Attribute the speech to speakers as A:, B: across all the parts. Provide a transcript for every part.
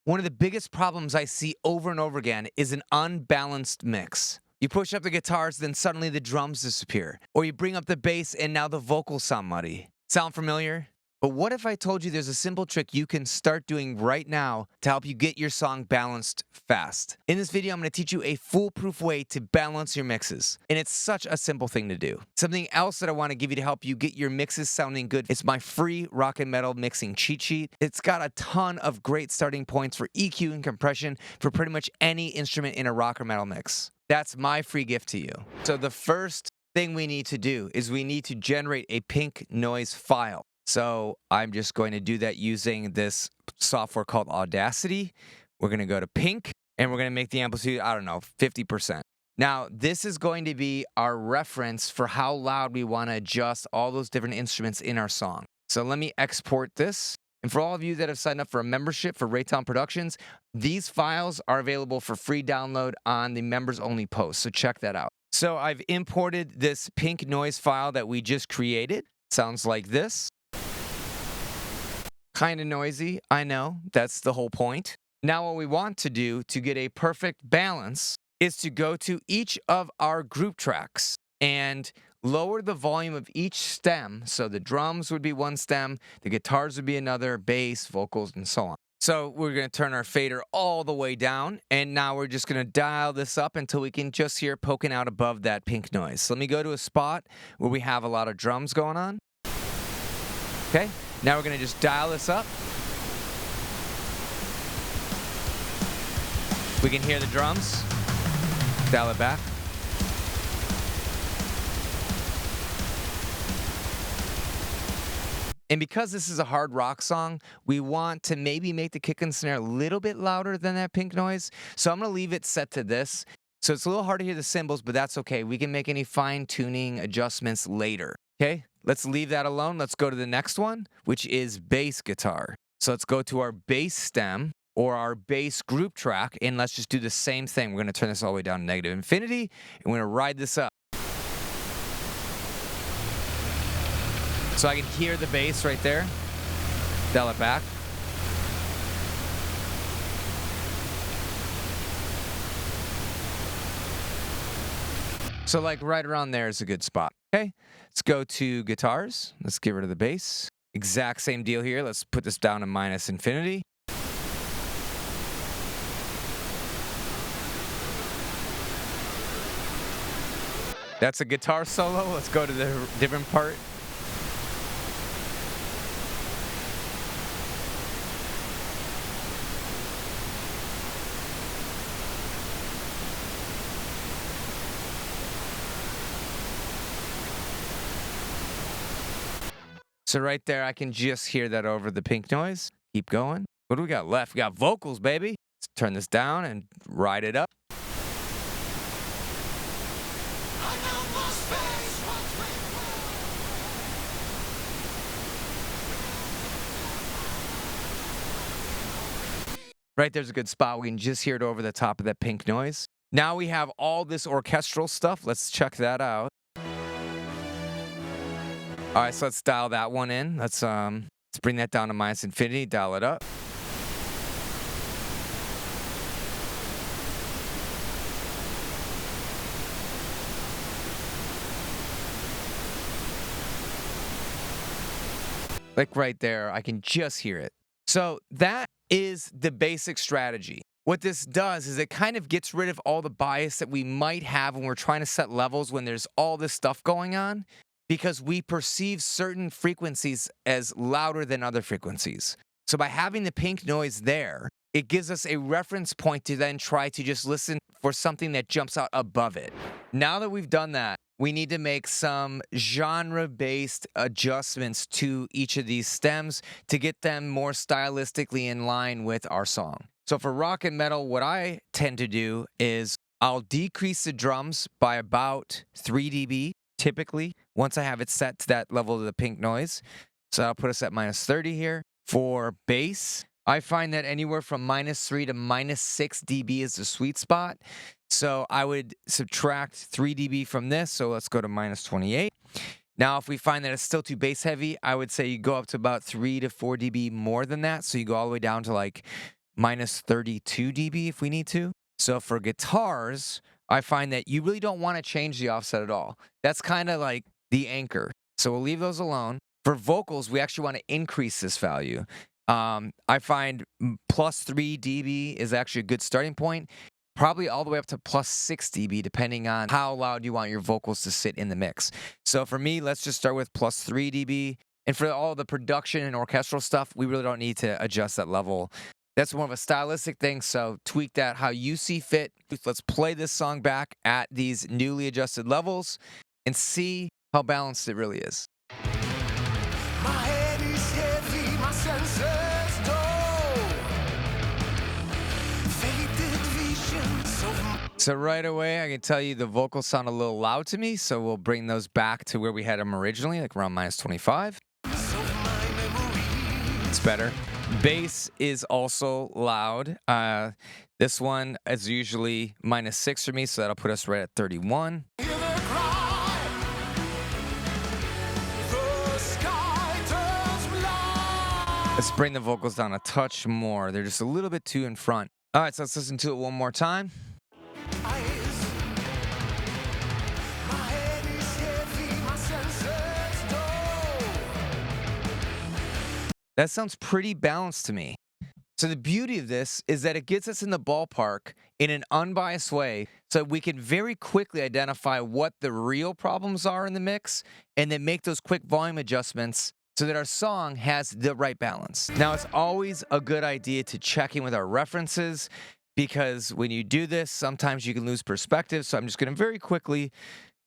A: One of the biggest problems I see over and over again is an unbalanced mix. You push up the guitars, then suddenly the drums disappear. Or you bring up the bass and now the vocals sound muddy. Sound familiar? But what if I told you there's a simple trick you can start doing right now to help you get your song balanced fast? In this video, I'm going to teach you a foolproof way to balance your mixes. And it's such a simple thing to do. Something else that I want to give you to help you get your mixes sounding good is my free rock and metal mixing cheat sheet. It's got a ton of great starting points for EQ and compression for pretty much any instrument in a rock or metal mix. That's my free gift to you. So the first thing we need to do is we need to generate a pink noise file. So I'm just going to do that using this software called Audacity. We're going to go to pink and we're going to make the amplitude, I don't know, 50%. Now, this is going to be our reference for how loud we want to adjust all those different instruments in our song. So let me export this. And for all of you that have signed up for a membership for Raytown Productions, these files are available for free download on the members only post. So check that out. So I've imported this pink noise file that we just created. Sounds like this. Kind of noisy, I know, that's the whole point. Now what we want to do to get a perfect balance is to go to each of our group tracks and lower the volume of each stem. So the drums would be one stem, the guitars would be another, bass, vocals, and so on. So we're going to turn our fader all the way down, and now we're just going to dial this up until we can just hear poking out above that pink noise. So let me go to a spot where we have a lot of drums going on. Okay. Now we're going to just dial this up. We can hear the drums. Dial it back. And because this is a hard rock song, we want to maybe make the kick and snare a little bit louder than that pink noise. So I'm going to leave it set to this. So it's a little hard to hear the cymbals, but that's okay. We can make any fine-tuning adjustments later. Okay? Let's leave that alone. Let's go to the next one, which is bass guitar. So let's go to our bass stem or our bass group track, and let's just do the same thing. We're going to turn this all the way down to negative infinity, and we're going to ride this up. So I can hear the bass right there. Dial it back. So like right around there is a good spot. Okay, let's go to guitars. Let's get rid of the bass. Exact same deal here. Let's put this down to minus infinity. That's a guitar solo. Let's go to the different part. So right there, I can just hear that over the pink noise. Keep going. What do we got left? We got vocals, baby. Let's turn this down and ride it up. Right there's a good spot. We can just hear it over the top of that pink noise. Now we have all this orchestral stuff. Let's check that out. All right, so let's dial that one in. Let's bring that down to minus infinity, dial it up. Like right there, I can just hear it. So that is the basic strategy. What this does is it kind of gets rid of all the bias that we might have when we're trying to set levels when there's all this stuff going on, because we perceive certain frequencies as louder than other frequencies. So by having the pink noise there, it gives us a reference point to then try to just listen for something that jumps out above it. Now that we've done that, we need to make some genre-based adjustments to each of these stems to get them more stylistically in line with our song. So for rock and metal, what I tend to do is I'll decrease the drums by about 3 dB, typically, once I have it set to that level of the pink noise. So I'll put us at minus 30 here. For bass, I find that anywhere from minus 3 to minus 6 dB is the sweet spot. So I would subtract 3 dB from this. So let's go to minus 28. Now, if we find that it's still too bass heavy, I would say you go up to about 3 to 4 dB more than that. So you go all the way down to like minus 32 dB if we need to. So for guitars, I find that you really don't want to change the offset at all. That's kind of like the anchor. So we'll leave those alone. For vocals, we actually want to increase this value. I find plus 3 dB is actually a good starting point. Probably all the way up to plus 6 dB, depending on how loud you want your vocals to sit in the mix. So for me, let's just start with plus 3 dB. And for all the production and orchestral stuff, we really don't need to adjust that level. That's more of a stylistic thing, so tweak that how you see fit. Let's play this song back at these newly adjusted levels and see how balanced it really is.
B: My head is heavy, my senses dull. Faded visions of
A: So right away, I can tell you the vocals sound a little loud to me, so we'll bring those back to where we had them originally, like around minus 25.
B: my memories.
A: It's better. Bass is also loud. This one is usually minus 6 for me, so that'll put us right at 31.
B: Hear the cry. The sky turns blind.
A: Let's bring the vocals down a touch more. They're just a little bit too in front. All right, so let's listen to it one more time.
B: Eyes. My head is heavy, my senses dull.
A: That sounds pretty balanced to me. So the beauty of this is that it gets us in the ballpark in an unbiased way so we can very quickly identify what the real problems are in the mix and then make those quick volume adjustments so that our song has the right balance. Now, it's always a good idea to check in with our references because when you do this, sometimes you can lose perspective. So I'm just going to very quickly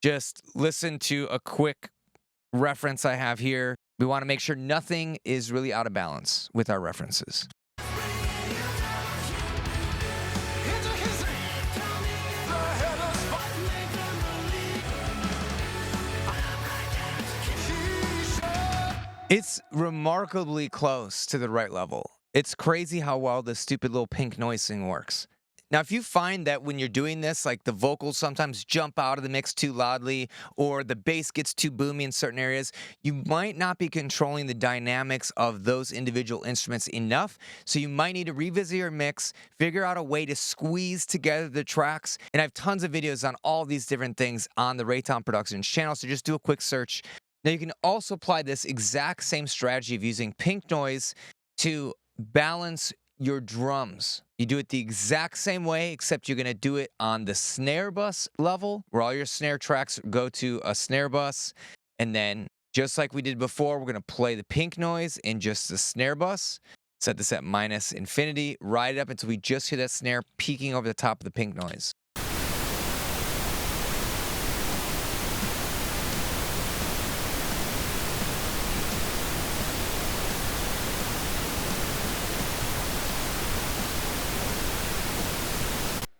A: just listen to a quick reference I have here. We want to make sure nothing is really out of balance with our references.
B: Into his the head of
A: It's remarkably close to the right level. It's crazy how well this stupid little pink noise thing works. Now, if you find that when you're doing this, like the vocals sometimes jump out of the mix too loudly or the bass gets too boomy in certain areas, you might not be controlling the dynamics of those individual instruments enough. So you might need to revisit your mix, figure out a way to squeeze together the tracks. And I have tons of videos on all these different things on the Raytown Productions channel, so just do a quick search. Now, you can also apply this exact same strategy of using pink noise to balance your drums. You do it the exact same way, except you're going to do it on the snare bus level, where all your snare tracks go to a snare bus. And then, just like we did before, we're going to play the pink noise in just the snare bus. Set this at minus infinity, ride it up until we just hear that snare peaking over the top of the pink noise.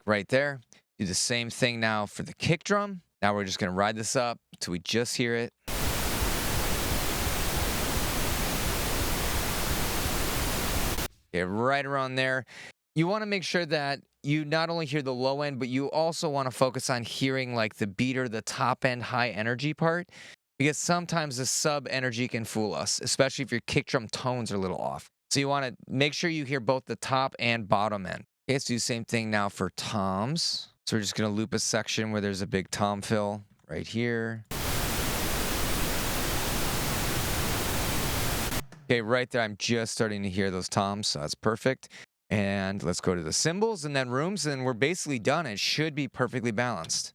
A: Right there. Do the same thing now for the kick drum. Now we're just going to ride this up until we just hear it. Okay, right around there. You want to make sure that you not only hear the low end, but you also want to focus on hearing like the beater, the top end high energy part, because sometimes the sub energy can fool us, especially if your kick drum tones are a little off. So you want to make sure you hear both the top and bottom end. Okay, let's do the same thing now for toms. So we're just going to loop a section where there's a big tom fill right here. Okay, right there, I'm just starting to hear those toms, so that's perfect. And let's go to the cymbals and then rooms, and we're basically done. It should be perfectly balanced.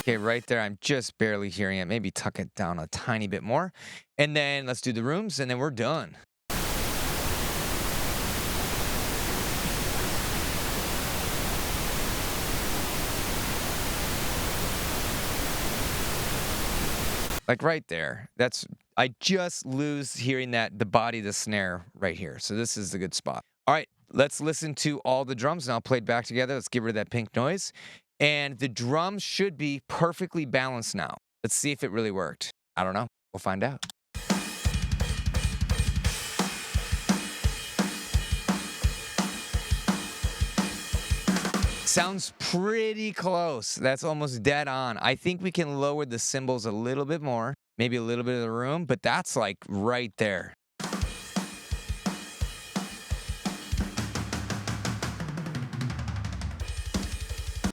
A: Okay, right there, I'm just barely hearing it. Maybe tuck it down a tiny bit more. And then let's do the rooms, and then we're done. Like right there. I just lose hearing that, the body of the snare right here. So this is the good spot. All right, let's listen to all the drums now played back together. Let's get rid of that pink noise. And the drums should be perfectly balanced now. Let's see if it really worked. I don't know. We'll find out. Sounds pretty close. That's almost dead on. I think we can lower the cymbals a little bit more, maybe a little bit of the room, but that's like right there.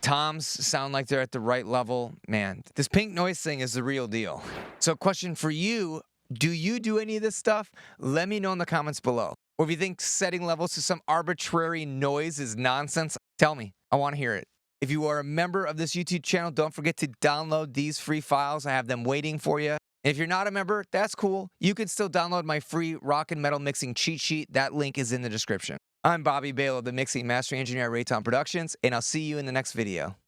A: Toms sound like they're at the right level. Man, this pink noise thing is the real deal. So question for you, do you do any of this stuff? Let me know in the comments below. Or if you think setting levels to some arbitrary noise is nonsense, tell me. I want to hear it. If you are a member of this YouTube channel, don't forget to download these free files. I have them waiting for you. If you're not a member, that's cool. You can still download my free rock and metal mixing cheat sheet. That link is in the description. I'm Bobby Bale of the Mixing Mastering Engineer at Rayton Productions, and I'll see you in the next video.